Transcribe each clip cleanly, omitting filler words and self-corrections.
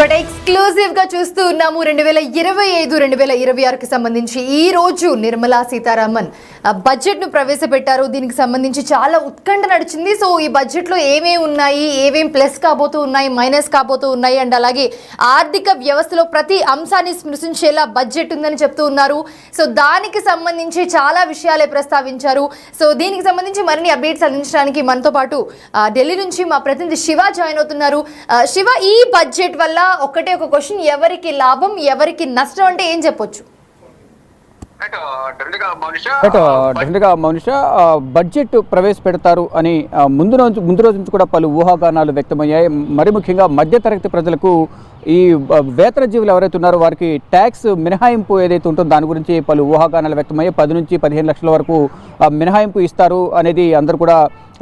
Exclusive గా చూస్తూ ఉన్నాము 2025-2026కి సంబంధించి ఈ రోజు నిర్మలా సీతారామన్ బడ్జెట్ ను ప్రవేశపెట్టారు. దీనికి సంబంధించి చాలా ఉత్కంఠ నడిచింది. సో ఈ బడ్జెట్ లో ఏమేమి ఉన్నాయి, ఏమేం ప్లస్ కాబోతూ ఉన్నాయి, మైనస్ కాబోతూ ఉన్నాయి అండ్ అలాగే ఆర్థిక వ్యవస్థలో ప్రతి అంశాన్ని స్పృశించేలా బడ్జెట్ ఉందని చెప్తూ ఉన్నారు. సో దానికి సంబంధించి చాలా విషయాలే ప్రస్తావించారు. సో దీనికి సంబంధించి మరిన్ని అప్డేట్స్ అందించడానికి మనతో పాటు ఢిల్లీ నుంచి మా ప్రతినిధి శివ జాయిన్ అవుతున్నారు. శివ, ఈ బడ్జెట్ వల్ల ఒకటే ఒక క్వశ్చన్, ఎవరికి లాభం ఎవరికి నష్టం అంటే ఏం చెప్పొచ్చు? మౌనిష బడ్జెట్ ప్రవేశపెడతారు అని ముందు రోజు నుంచి కూడా పలు ఊహాగానాలు వ్యక్తమయ్యాయి. మరి ముఖ్యంగా మధ్యతరగతి ప్రజలకు ఈ వేతన జీవులు ఎవరైతే ఉన్నారో వారికి ట్యాక్స్ మినహాయింపు ఏదైతే ఉంటుందో దాని గురించి పలు ఊహాగానాలు వ్యక్తమయ్యాయి. 10 నుంచి 15 లక్షల వరకు మినహాయింపు ఇస్తారు అనేది అందరూ కూడా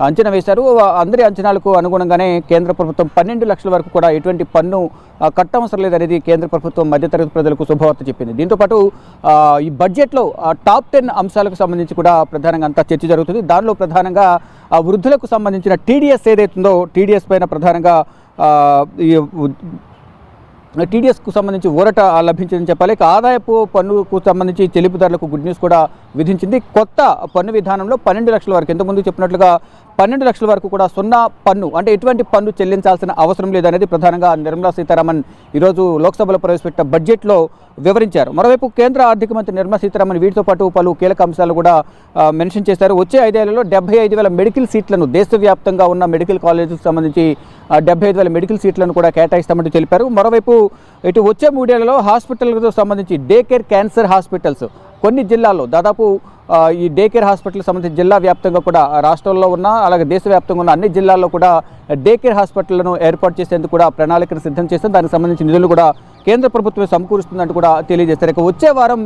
అంచనా వేశారు. అందరి అంచనాలకు అనుగుణంగానే కేంద్ర ప్రభుత్వం 12 లక్షల వరకు కూడా ఎటువంటి పన్ను కట్టవసరం లేదనేది కేంద్ర ప్రభుత్వం మధ్యతరగతి ప్రజలకు శుభవార్త చెప్పింది. దీంతోపాటు ఈ బడ్జెట్లో టాప్ 10 అంశాలకు సంబంధించి కూడా ప్రధానంగా అంతా చర్చ జరుగుతుంది. దానిలో ప్రధానంగా వృద్ధులకు సంబంధించిన టీడీఎస్ ఏదైతుందో టీడీఎస్ పైన ప్రధానంగా టీడీఎస్కు సంబంధించి ఊరట లభించిందని చెప్పాలి. ఆదాయపు పన్నుకు సంబంధించి చెల్లింపుదారులకు గుడ్ న్యూస్ కూడా విధించింది. కొత్త పన్ను విధానంలో 12 లక్షల వరకు, ఇంతకుముందు చెప్పినట్లుగా 12 లక్షల వరకు కూడా సున్నా పన్ను, అంటే ఎటువంటి పన్ను చెల్లించాల్సిన అవసరం లేదనేది ప్రధానంగా నిర్మలా సీతారామన్ ఈరోజు లోక్సభలో ప్రవేశపెట్టిన బడ్జెట్లో వివరించారు. మరోవైపు కేంద్ర ఆర్థిక మంత్రి నిర్మలా సీతారామన్ వీటితో పాటు పలు కీలక అంశాలు కూడా మెన్షన్ చేశారు. వచ్చే 5 ఏళ్లలో 75,000 మెడికల్ సీట్లను, దేశవ్యాప్తంగా ఉన్న మెడికల్ కాలేజీలకు సంబంధించి 75,000 మెడికల్ సీట్లను కూడా కేటాయిస్తామంటూ తెలిపారు. మరోవైపు ఇటు వచ్చే 3 ఏళ్లలో హాస్పిటల్తో సంబంధించి డే కేర్ క్యాన్సర్ హాస్పిటల్స్ కొన్ని జిల్లాల్లో, దాదాపు ఈ డే కేర్ హాస్పిటల్కి సంబంధించి జిల్లా వ్యాప్తంగా కూడా రాష్ట్రంలో ఉన్న అలాగే దేశవ్యాప్తంగా ఉన్న అన్ని జిల్లాల్లో కూడా డే కేర్ హాస్పిటళ్లను ఏర్పాటు చేసేందుకు కూడా ప్రణాళికను సిద్ధం చేస్తే దానికి సంబంధించిన నిధులు కూడా కేంద్ర ప్రభుత్వమే సమకూరుస్తుందంటూ కూడా తెలియజేస్తారు. ఇక వచ్చే వారం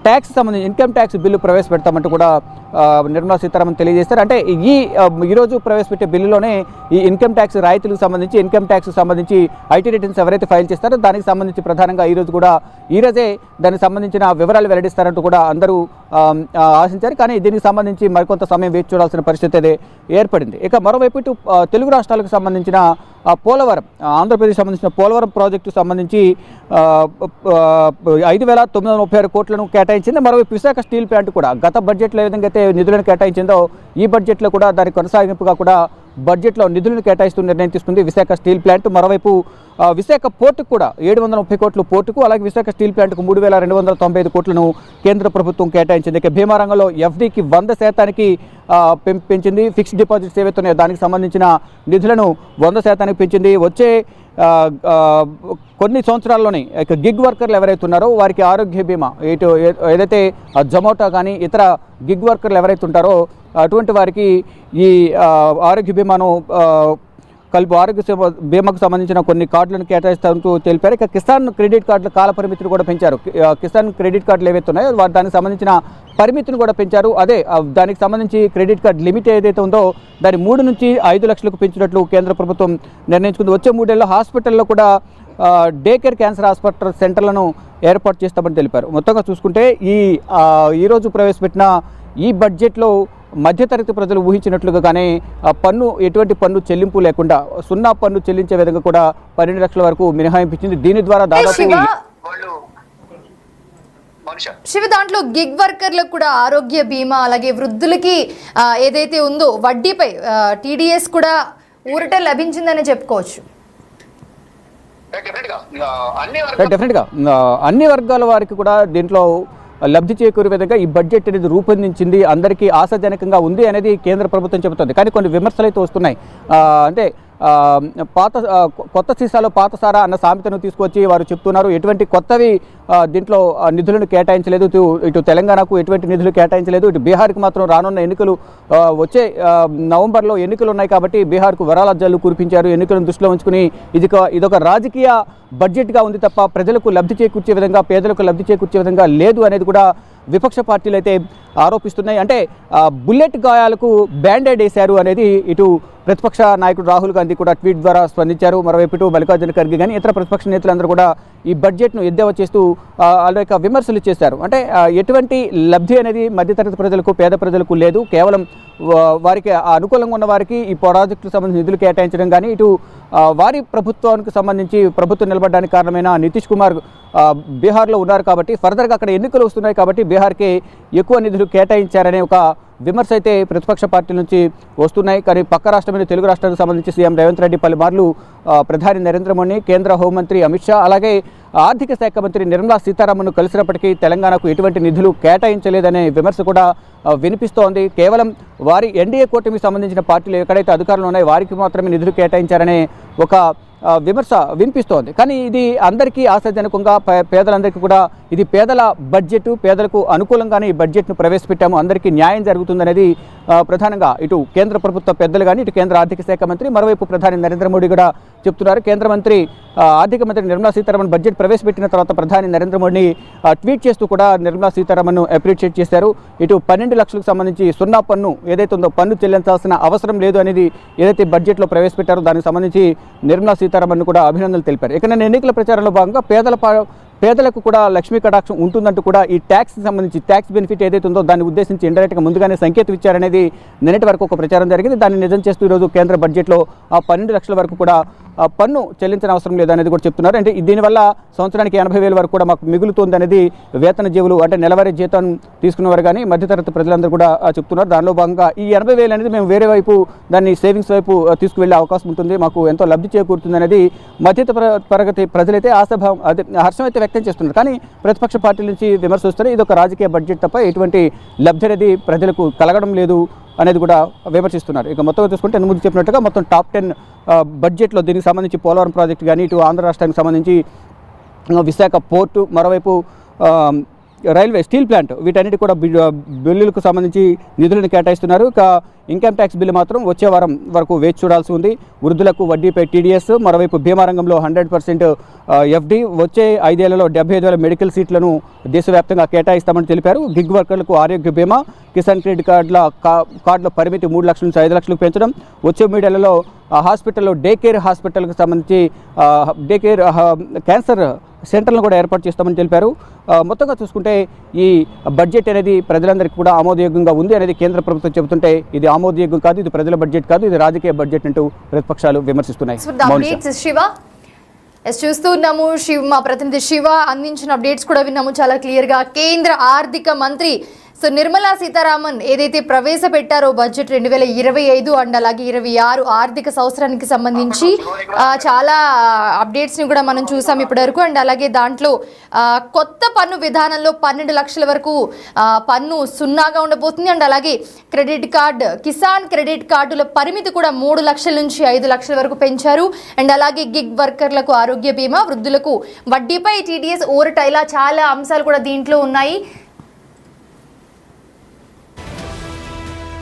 ట్యాక్స్ సంబంధించి ఇన్కమ్ ట్యాక్స్ బిల్లు ప్రవేశపెడతామంటూ కూడా నిర్మలా సీతారామన్ తెలియజేస్తారు. అంటే ఈరోజు ప్రవేశపెట్టే బిల్లులోనే ఈ ఇన్కమ్ ట్యాక్స్ రాయితీలకు సంబంధించి, ఇన్కమ్ ట్యాక్స్ సంబంధించి ఐటీ రిటర్న్స్ ఎవరైతే ఫైల్ చేస్తారో దానికి సంబంధించి ప్రధానంగా ఈరోజే దానికి సంబంధించిన వివరాలు వెల్లడిస్తారంటూ కూడా అందరూ ఆశించారు. కానీ దీనికి సంబంధించి మరికొంత సమయం వేచి చూడాల్సిన పరిస్థితి అయితే ఏర్పడింది. ఇక మరోవైపు ఇటు తెలుగు రాష్ట్రాలకు సంబంధించిన పోలవరం, ఆంధ్రప్రదేశ్ సంబంధించిన పోలవరం ప్రాజెక్టు సంబంధించి 5,936 కోట్లను కేటాయించింది. మరోవైపు విశాఖ స్టీల్ ప్లాంట్ కూడా గత బడ్జెట్లో ఏ విధంగా అయితే నిధులను కేటాయించిందో ఈ బడ్జెట్లో కూడా దాని కొనసాగింపుగా కూడా బడ్జెట్లో నిధులను కేటాయిస్తూ నిర్ణయం తీసుకుంది విశాఖ స్టీల్ ప్లాంట్. మరోవైపు విశాఖ పోర్టుకు కూడా 730 కోట్లు పోర్టుకు, అలాగే విశాఖ స్టీల్ ప్లాంట్కు 3,295 కోట్లను కేంద్ర ప్రభుత్వం కేటాయించింది. ఇక భీమా రంగంలో ఎఫ్డీకి 100% పెంచింది. ఫిక్స్డ్ డిపాజిట్స్ ఏవైతే ఉన్నాయో దానికి సంబంధించిన నిధులను 100% పెంచింది. వచ్చే కొన్ని సంవత్సరాల్లోనే ఇక గిగ్ వర్కర్లు ఎవరైతే ఉన్నారో వారికి ఆరోగ్య బీమా, ఏదైతే జొమాటో కానీ ఇతర గిగ్ వర్కర్లు ఎవరైతే ఉంటారో అటువంటి వారికి ఈ ఆరోగ్య బీమాను ఆరోగ్య బీమాకు సంబంధించిన కొన్ని కార్డులను కేటాయిస్తారంటూ తెలిపారు. ఇక కిసాన్ క్రెడిట్ కార్డుల కాల పరిమితిని కూడా పెంచారు. కిసాన్ క్రెడిట్ కార్డులు ఏవైతే ఉన్నాయో దానికి సంబంధించిన పరిమితిని కూడా పెంచారు. అదే దానికి సంబంధించి క్రెడిట్ కార్డు లిమిట్ ఏదైతే ఉందో దాన్ని 3 నుంచి 5 లక్షలకు పెంచినట్లు కేంద్ర ప్రభుత్వం నిర్ణయించుకుంది. వచ్చే 3 ఏళ్లలో హాస్పిటల్లో కూడా డే కేర్ క్యాన్సర్ హాస్పిటల్ సెంటర్లను ఏర్పాటు చేస్తామని తెలిపారు. మొత్తంగా చూసుకుంటే ఈరోజు ప్రవేశపెట్టిన ఈ బడ్జెట్లో మధ్యతరగతి ప్రజలు ఊహించినట్లుగానే ఎటువంటి పన్ను చెల్లింపు లేకుండా సున్నా పన్ను చెల్లించే విధంగా కూడా 12 లక్షల వరకు మినహాయింపించింది. దీని ద్వారా దాదాపు శివ, దాంట్లో గిగ్ వర్కర్లకు కూడా ఆరోగ్య బీమా, అలాగే వృద్ధులకి ఏదైతే ఉందో వడ్డీపై టీడీఎస్ కూడా ఊరట లభించిందని చెప్పుకోవచ్చు. డెఫినెట్గా అన్ని వర్గాల వారికి కూడా దీంట్లో లబ్ధి చేకూరే విధంగా ఈ బడ్జెట్ అనేది రూపొందించింది. అందరికీ ఆశాజనకంగా ఉంది అనేది కేంద్ర ప్రభుత్వం చెబుతుంది. కానీ కొన్ని విమర్శలు అయితే వస్తున్నాయి. అంటే కొత్త సీసాలో పాత సారా అన్న సామెతను తీసుకొచ్చి వారు చెప్తున్నారు. ఎటువంటి కొత్తవి దీంట్లో నిధులను కేటాయించలేదు. ఇటు తెలంగాణకు ఎటువంటి నిధులు కేటాయించలేదు. ఇటు బీహార్కి మాత్రం రానున్న ఎన్నికలు, వచ్చే నవంబర్లో ఎన్నికలు ఉన్నాయి కాబట్టి బీహార్కు వరాలజ్జాలు కురిపించారు. ఎన్నికలను దృష్టిలో ఉంచుకుని ఇదొక రాజకీయ బడ్జెట్గా ఉంది తప్ప ప్రజలకు లబ్ధి చేకూర్చే విధంగా, పేదలకు లబ్ధి చేకూర్చే విధంగా లేదు అనేది కూడా విపక్ష పార్టీలు అయితే ఆరోపిస్తున్నాయి. అంటే బుల్లెట్ గాయాలకు బ్యాండేడ్ వేశారు అనేది ఇటు ప్రతిపక్ష నాయకుడు రాహుల్ గాంధీ కూడా ట్వీట్ ద్వారా స్పందించారు. మరోవైపు ఇటు మల్లికార్జున ఖర్గే కానీ ఇతర ప్రతిపక్ష నేతలందరూ కూడా ఈ బడ్జెట్ను ఎద్దేవా చేస్తూ అనేక విమర్శలు చేశారు. అంటే ఎటువంటి లబ్ధి అనేది మధ్యతరగతి ప్రజలకు పేద ప్రజలకు లేదు. కేవలం వారికి అనుకూలంగా ఉన్న వారికి ఈ ప్రాజెక్టులకు సంబంధించి నిధులు కేటాయించడం కానీ, ఇటు వారి ప్రభుత్వానికి సంబంధించి ప్రభుత్వం నిలబడడానికి కారణమైన నితీష్ కుమార్ బీహార్లో ఉన్నారు కాబట్టి, ఫర్దర్గా అక్కడ ఎన్నికలు వస్తున్నాయి కాబట్టి బీహార్కి ఎక్కువ నిధులు కేటాయించారనే ఒక విమర్శ అయితే ప్రతిపక్ష పార్టీల నుంచి వస్తున్నాయి. కానీ పక్క రాష్ట్రమైన తెలుగు రాష్ట్రానికి సంబంధించి సీఎం రేవంత్ రెడ్డి పలుమార్లు ప్రధాని నరేంద్ర మోడీ, కేంద్ర హోంమంత్రి అమిత్ షా, అలాగే ఆర్థిక శాఖ మంత్రి నిర్మలా సీతారామన్ను కలిసినప్పటికీ తెలంగాణకు ఎటువంటి నిధులు కేటాయించలేదనే విమర్శ కూడా వినిపిస్తోంది. కేవలం వారి ఎన్డీఏ కూటమికి సంబంధించిన పార్టీలు ఎక్కడైతే అధికారంలో ఉన్నాయో వారికి మాత్రమే నిధులు కేటాయించారనే ఒక విమర్శ వినిపిస్తోంది. కానీ ఇది అందరికీ ఆశాజనకంగా, పేదలందరికీ కూడా ఇది పేదల బడ్జెట్, పేదలకు అనుకూలంగానే ఈ బడ్జెట్ను ప్రవేశపెట్టాము, అందరికీ న్యాయం జరుగుతుందనేది ప్రధానంగా ఇటు కేంద్ర ప్రభుత్వ పెద్దలు కానీ, ఇటు కేంద్ర ఆర్థిక శాఖ మంత్రి, మరోవైపు ప్రధాని నరేంద్ర మోడీ కూడా చెప్తున్నారు. కేంద్ర మంత్రి ఆర్థిక మంత్రి నిర్మలా సీతారామన్ బడ్జెట్ ప్రవేశపెట్టిన తర్వాత ప్రధాని నరేంద్ర మోడీ ట్వీట్ చేస్తూ కూడా నిర్మలా సీతారామన్ను అప్రిషియేట్ చేశారు. ఇటు 12 లక్షలకు సంబంధించి సున్నా పన్ను ఏదైతే ఉందో పన్ను చెల్లించాల్సిన అవసరం లేదు అనేది ఏదైతే బడ్జెట్లో ప్రవేశపెట్టారో దానికి సంబంధించి నిర్మలా సీతారామన్ కూడా అభినందనలు తెలిపారు. ఇక నేను ఎన్నికల ప్రచారంలో భాగంగా పేదలకు కూడా లక్ష్మీ కటాక్షం ఉంటుందంటూ కూడా ఈ ట్యాక్స్కి సంబంధించి ట్యాక్స్ బెనిఫిట్ ఏదైతే ఉందో దాన్ని ఉద్దేశించి ఇండైరెక్ట్గా ముందుగానే సంకేతం ఇచ్చారనేది నిన్నటి వరకు ఒక ప్రచారం జరిగింది. దాన్ని నిజం చేస్తూ ఈరోజు కేంద్ర బడ్జెట్లో ఆ 12 లక్షల వరకు కూడా పన్ను చెల్లించిన అవసరం లేదనేది కూడా చెప్తున్నారు. అంటే దీనివల్ల సంవత్సరానికి 80,000 వరకు కూడా మాకు మిగులుతుంది అనేది వేతన జీవులు, అంటే నెలవారీ జీతం తీసుకున్నవారు కానీ మధ్యతరగతి ప్రజలందరూ కూడా చెప్తున్నారు. దానిలో భాగంగా ఈ 80,000 అనేది మేము వేరే వైపు దాన్ని సేవింగ్స్ వైపు తీసుకువెళ్ళే అవకాశం ఉంటుంది, మాకు ఎంతో లబ్ధి చేకూరుతుంది అనేది మధ్యతరగతి ప్రజలైతే హర్షం అయితే వ్యక్తం చేస్తున్నారు. కానీ ప్రతిపక్ష పార్టీల నుంచి విమర్శ వస్తున్నాయి. ఇది ఒక రాజకీయ బడ్జెట్ తప్ప ఎటువంటి లబ్ధి అనేది ప్రజలకు కలగడం లేదు అనేది కూడా విమర్శిస్తున్నారు. ఇక మొత్తం చూసుకుంటే ముందు చెప్పినట్టుగా మొత్తం టాప్ 10 బడ్జెట్లో దీనికి సంబంధించి పోలవరం ప్రాజెక్టు కానీ, ఇటు ఆంధ్ర రాష్ట్రానికి సంబంధించి విశాఖ పోర్టు, మరోవైపు రైల్వే, స్టీల్ ప్లాంట్, వీటన్నిటి కూడా బిల్లులకు సంబంధించి నిధులను కేటాయిస్తున్నారు. ఇక ఇన్కమ్ ట్యాక్స్ బిల్లు మాత్రం వచ్చే వారం వరకు వేచి చూడాల్సి ఉంది. వృద్ధులకు వడ్డీపై టీడీఎస్, మరోవైపు బీమా రంగంలో 100% ఎఫ్డీ, వచ్చే 5 ఏళ్లలో 75,000 మెడికల్ సీట్లను దేశవ్యాప్తంగా కేటాయిస్తామని తెలిపారు. గిగ్ వర్కర్లకు ఆరోగ్య బీమా, కిసాన్ క్రెడిట్ కార్డుల పరిమితి 3 లక్షల నుంచి 5 లక్షలకు పెంచడం, వచ్చే 3 ఏళ్లలో హాస్పిటల్లో డే కేర్ హాస్పిటల్కి సంబంధించి క్యాన్సర్ సెంటర్లను కూడా ఏర్పాటు చేస్తామని తెలిపారు. మొత్తంగా చూసుకుంటే ఈ బడ్జెట్ అనేది ప్రజలందరికీ కూడా ఆమోదయోగ్యంగా ఉంది అనేది కేంద్ర ప్రభుత్వం చెబుతుంటే ఇది ఆమోదయోగ్యం కాదు, ఇది ప్రజల బడ్జెట్ కాదు, ఇది రాజకీయ బడ్జెట్ అంటూ ప్రతిపక్షాలు విమర్శిస్తున్నాయి. చూస్తున్నాము మా ప్రతినిధి శివ అందించిన అప్డేట్స్ కూడా విన్నాము చాలా క్లియర్గా. కేంద్ర ఆర్థిక మంత్రి నిర్మలా సీతారామన్ ఏదైతే ప్రవేశపెట్టారో బడ్జెట్ 2025 అండ్ అలాగే 26 ఆర్థిక సంవత్సరానికి సంబంధించి చాలా అప్డేట్స్ని కూడా మనం చూసాం ఇప్పటివరకు. అండ్ అలాగే దాంట్లో కొత్త పన్ను విధానంలో 12 లక్షల వరకు పన్ను సున్నాగా ఉండబోతుంది. అండ్ అలాగే క్రెడిట్ కార్డ్, కిసాన్ క్రెడిట్ కార్డుల పరిమితి కూడా 3 లక్షల నుంచి 5 లక్షల వరకు పెంచారు. అండ్ అలాగే గిగ్ వర్కర్లకు ఆరోగ్య బీమా, వృద్ధులకు వడ్డీపై టీడీఎస్, ఊరట, ఇలా చాలా అంశాలు కూడా దీంట్లో ఉన్నాయి.